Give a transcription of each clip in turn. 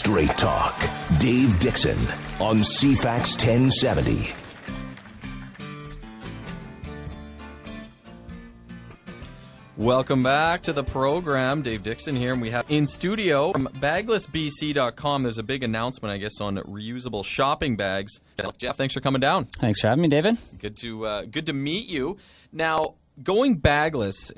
Straight Talk. Dave Dickson on Cfax 1070. Welcome back to the program. Dave Dickson here, and we have in studio from BaglessBC.com. There's a big announcement, I guess, on reusable shopping bags. Jeff, thanks for coming down. Thanks for having me, David. Good to meet you. Now, going bagless,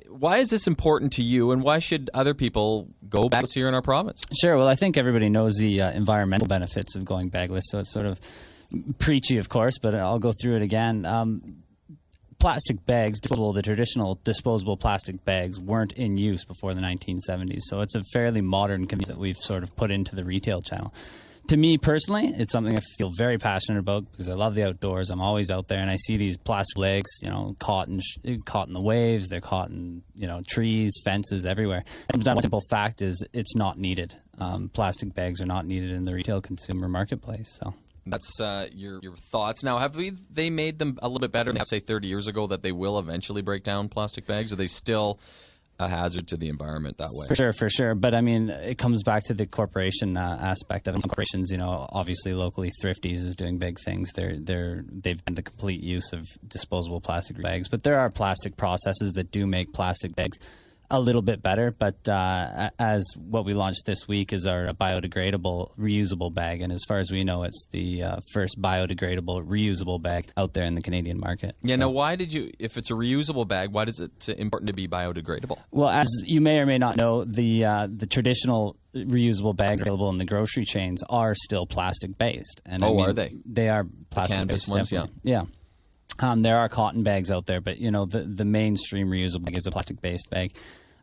why is this important to you, and why should other people go bagless here in our province? Sure. Well, I think everybody knows the environmental benefits of going bagless, so it's sort of preachy, of course, but I'll go through it again. Plastic bags, the traditional disposable plastic bags, weren't in use before the 1970s, so it's a fairly modern convenience that we've sort of put into the retail channel. To me personally, it's something I feel very passionate about because I love the outdoors. I'm always out there, and I see these plastic legs, caught in the waves. They're caught in, trees, fences, everywhere. And the simple fact is, it's not needed. Plastic bags are not needed in the retail consumer marketplace. So that's your thoughts. Now, they made them a little bit better than, say, 30 years ago, that they will eventually break down plastic bags? Are they still a hazard to the environment that way? For sure. But I mean, it comes back to the corporation aspect of it. Some corporations, obviously locally, Thrifties is doing big things. They've been the complete use of disposable plastic bags. But there are plastic processes that do make plastic bags a little bit better. But as what we launched this week is our biodegradable reusable bag, and as far as we know, it's the first biodegradable reusable bag out there in the Canadian market. Yeah. So, now, why did you? If it's a reusable bag, why is it important to be biodegradable? Well, as you may or may not know, the traditional reusable bags available in the grocery chains are still plastic based. And are they? They are plastic based. Ones, yeah. There are cotton bags out there, but the mainstream reusable bag is a plastic based bag.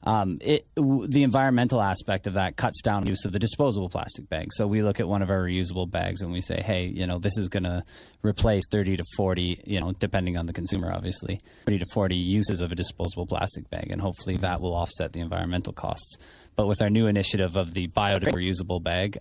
The environmental aspect of that cuts down the use of the disposable plastic bag. So we look at one of our reusable bags and we say, hey, this is going to replace 30 to 40, depending on the consumer, obviously, 30 to 40 uses of a disposable plastic bag. And hopefully that will offset the environmental costs. But with our new initiative of the biodegradable reusable bag,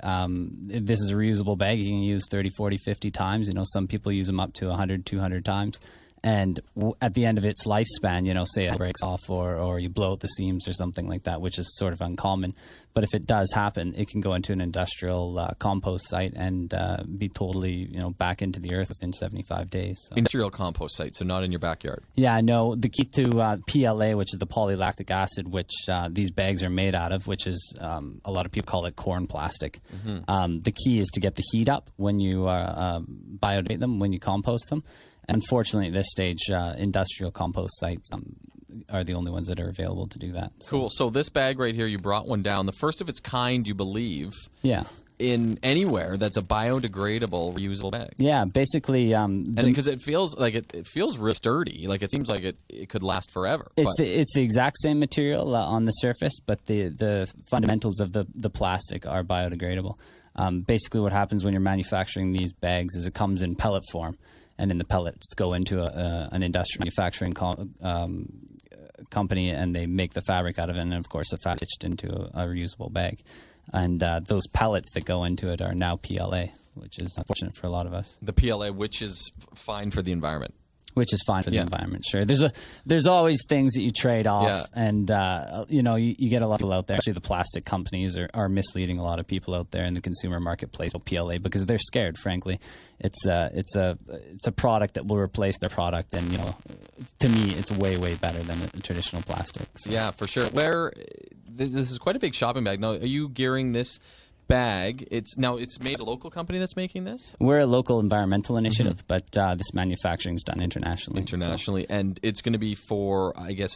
this is a reusable bag you can use 30, 40, 50 times. Some people use them up to 100, 200 times. And at the end of its lifespan, say it breaks off or you blow out the seams or something like that, which is sort of uncommon. But if it does happen, it can go into an industrial compost site and be totally, back into the earth within 75 days. So. Industrial compost site, so not in your backyard. Yeah, no. The key to PLA, which is the polylactic acid, which these bags are made out of, which is a lot of people call it corn plastic. Mm-hmm. The key is to get the heat up when you biodegrade them, when you compost them. Unfortunately, at this stage, industrial compost sites are the only ones that are available to do that. So. Cool. So this bag right here, you brought one down, the first of its kind, you believe. Yeah. In anywhere that's a biodegradable, reusable bag. Yeah, basically. And because it feels like it feels real sturdy. Like it seems like it could last forever. It's the exact same material on the surface, but the fundamentals of the plastic are biodegradable. Basically, what happens when you're manufacturing these bags is it comes in pellet form. And then the pellets go into an industrial manufacturing company, and they make the fabric out of it. And, of course, the fabric is stitched into a reusable bag. And those pellets that go into it are now PLA, which is unfortunate for a lot of us. The PLA, which is fine for the environment. Which is fine for the environment, sure. There's always things that you trade off, and you get a lot of people out there. Actually, the plastic companies are misleading a lot of people out there in the consumer marketplace of PLA because they're scared. Frankly, it's a product that will replace their product, and to me, it's way better than a traditional plastic. So. Yeah, for sure. This is quite a big shopping bag. Now, are you gearing this bag? It's made as a local company that's making this? We're a local environmental initiative, but this manufacturing is done internationally. And it's going to be for, I guess,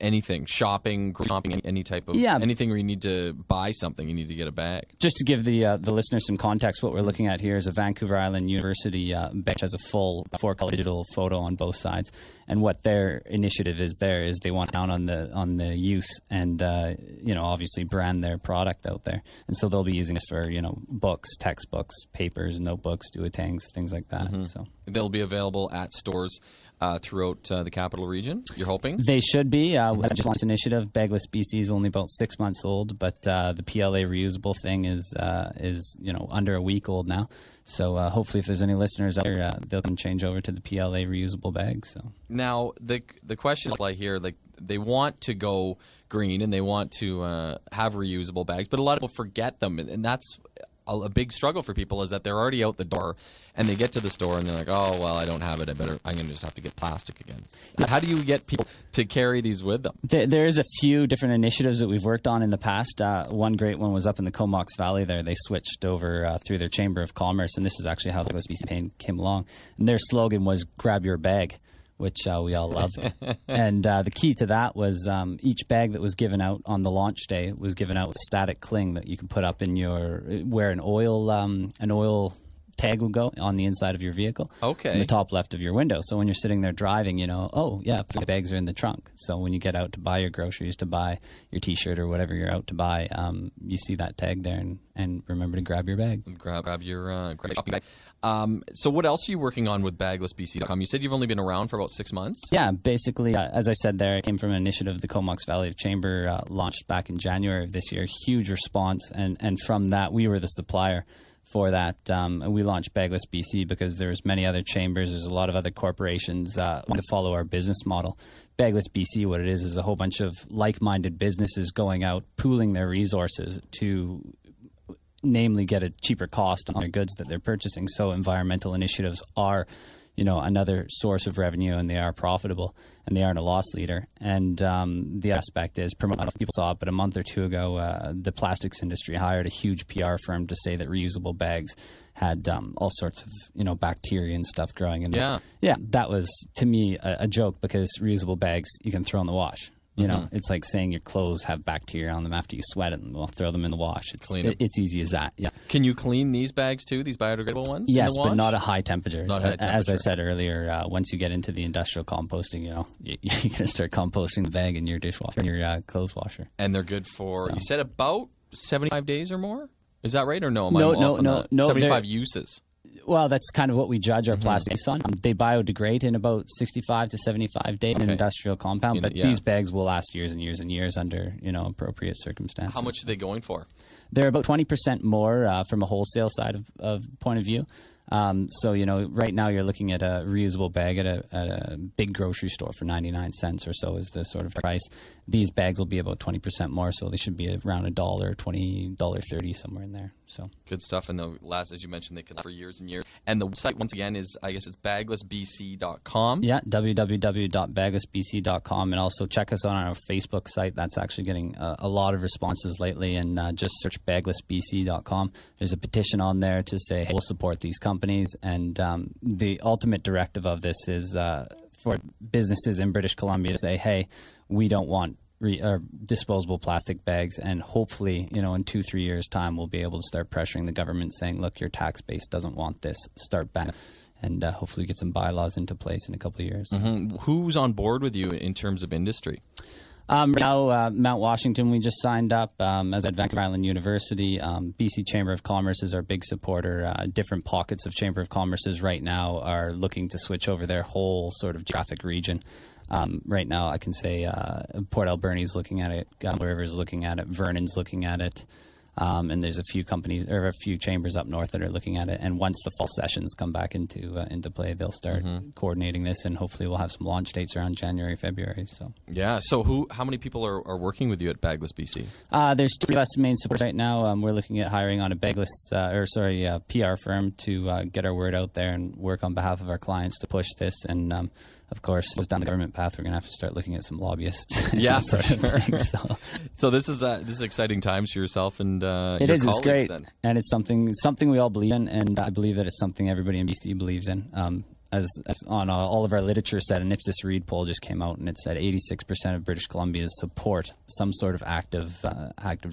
anything, shopping, any type of anything where you need to buy something, you need to get a bag. Just to give the listeners some context, what we're looking at here is a Vancouver Island University bag, which has a full 4-color digital photo on both sides. And what their initiative is they want down on the use and obviously brand their product out there. And so they'll be using this for books, textbooks, papers, notebooks, duotangs, things like that. Mm-hmm. So they'll be available at stores throughout the capital region, you're hoping? They should be. We just launched an initiative. Bagless BC is only about 6 months old, but the PLA reusable thing is under a week old now. So hopefully if there's any listeners out there, they'll come change over to the PLA reusable bag. So now the question I hear, like they want to go green and they want to have reusable bags, but a lot of people forget them, and that's a big struggle for people is that they're already out the door and they get to the store and they're like, oh, well, I don't have it. I'm going to just have to get plastic again. How do you get people to carry these with them? There's a few different initiatives that we've worked on in the past. One great one was up in the Comox Valley there. They switched over through their Chamber of Commerce, and this is actually how the Bagless BC came along. And their slogan was grab your bag, which we all loved. And the key to that was each bag that was given out on the launch day was given out with static cling that you can put up in where an oil tag will go on the inside of your vehicle. Okay. In the top left of your window. So when you're sitting there driving, oh yeah, the bags are in the trunk. So when you get out to buy your groceries, to buy your T-shirt or whatever you're out to buy, you see that tag there and remember to grab your bag. Grab your shopping bag. So what else are you working on with BaglessBC.com? You said you've only been around for about 6 months? Yeah, basically, as I said there, it came from an initiative the Comox Valley Chamber launched back in January of this year. Huge response, and from that, we were the supplier for that. And we launched Bagless BC because there's many other chambers. There's a lot of other corporations want to follow our business model. Bagless BC, what it is a whole bunch of like-minded businesses going out, pooling their resources to namely get a cheaper cost on their goods that they're purchasing. So environmental initiatives are, another source of revenue, and they are profitable, and they aren't a loss leader. And the aspect is, I don't know if people saw it, but a month or two ago, the plastics industry hired a huge PR firm to say that reusable bags had all sorts of, bacteria and stuff growing in them. Yeah, that was, to me, a joke, because reusable bags you can throw in the wash. It's like saying your clothes have bacteria on them after you sweat it, and we'll throw them in the wash. It's easy as that. Yeah. Can you clean these bags too? These biodegradable ones? Yes, but not at high temperatures. As I said earlier, once you get into the industrial composting, you're going to start composting the bag in your dishwasher, in your clothes washer. And they're good for, you said, about 75 days or more. Is that right or no? No. 75 uses. Well, that's kind of what we judge our plastics on. They biodegrade in about 65 to 75 days in an industrial compound, but these bags will last years and years and years under, appropriate circumstances. How much are they going for? They're about 20% more from a wholesale side of point of view. So, right now you're looking at a reusable bag at a big grocery store for 99 cents or so is the sort of price. These bags will be about 20% more, so they should be around $1, $20, $30, somewhere in there. So good stuff. And the last, as you mentioned, they can last for years and years. And the website, once again, is, I guess it's baglessbc.com. Yeah, www.baglessbc.com. And also check us on our Facebook site. That's actually getting a lot of responses lately. And just search baglessbc.com. There's a petition on there to say, hey, we'll support these companies. And the ultimate directive of this is for businesses in British Columbia to say, hey, we don't want disposable plastic bags, and hopefully, in 2-3 years' time, we'll be able to start pressuring the government, saying, look, your tax base doesn't want this, start banning, and hopefully get some bylaws into place in a couple of years. Who's on board with you in terms of industry? Right now, Mount Washington, we just signed up as at Vancouver Island University. BC Chamber of Commerce is our big supporter. Different pockets of Chamber of Commerces right now are looking to switch over their whole sort of geographic region. Right now, I can say Port Alberni's looking at it, Gamble River's looking at it, Vernon's looking at it, and there's a few companies or a few chambers up north that are looking at it. And once the fall sessions come back into play, they'll start coordinating this, and hopefully we'll have some launch dates around January, February. So yeah. So how many people are working with you at Bagless BC? There's 3 of us main supporters right now. We're looking at hiring on a PR firm to get our word out there and work on behalf of our clients to push this. And of course, down the government path, we're going to have to start looking at some lobbyists. Yeah, sort of thing, so this is exciting times for yourself and it your is. colleagues. It's great, then. And it's something we all believe in, and I believe that it's something everybody in BC believes in. As on all of our literature said, an Ipsos Reid poll just came out, and it said 86% of British Columbians support some sort of active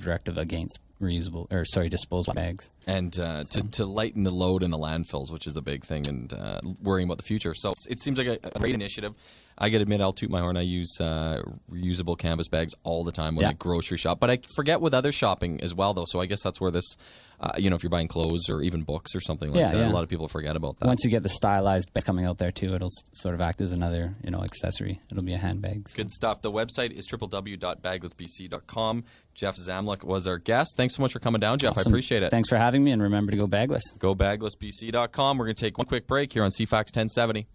directive against disposable bags. And to lighten the load in the landfills, which is the big thing, and worrying about the future. So it seems like a great initiative. I got to admit, I'll toot my horn. I use reusable canvas bags all the time when I grocery shop. But I forget with other shopping as well, though. So I guess that's where this, if you're buying clothes or even books or something like that, a lot of people forget about that. Once you get the stylized bags coming out there, too, it'll sort of act as another, accessory. It'll be a handbag. So. Good stuff. The website is www.baglessbc.com. Jeff Zamluk was our guest. Thanks so much for coming down, Jeff. Awesome. I appreciate it. Thanks for having me, and remember to go bagless. Go baglessbc.com. We're going to take one quick break here on Cfax 1070.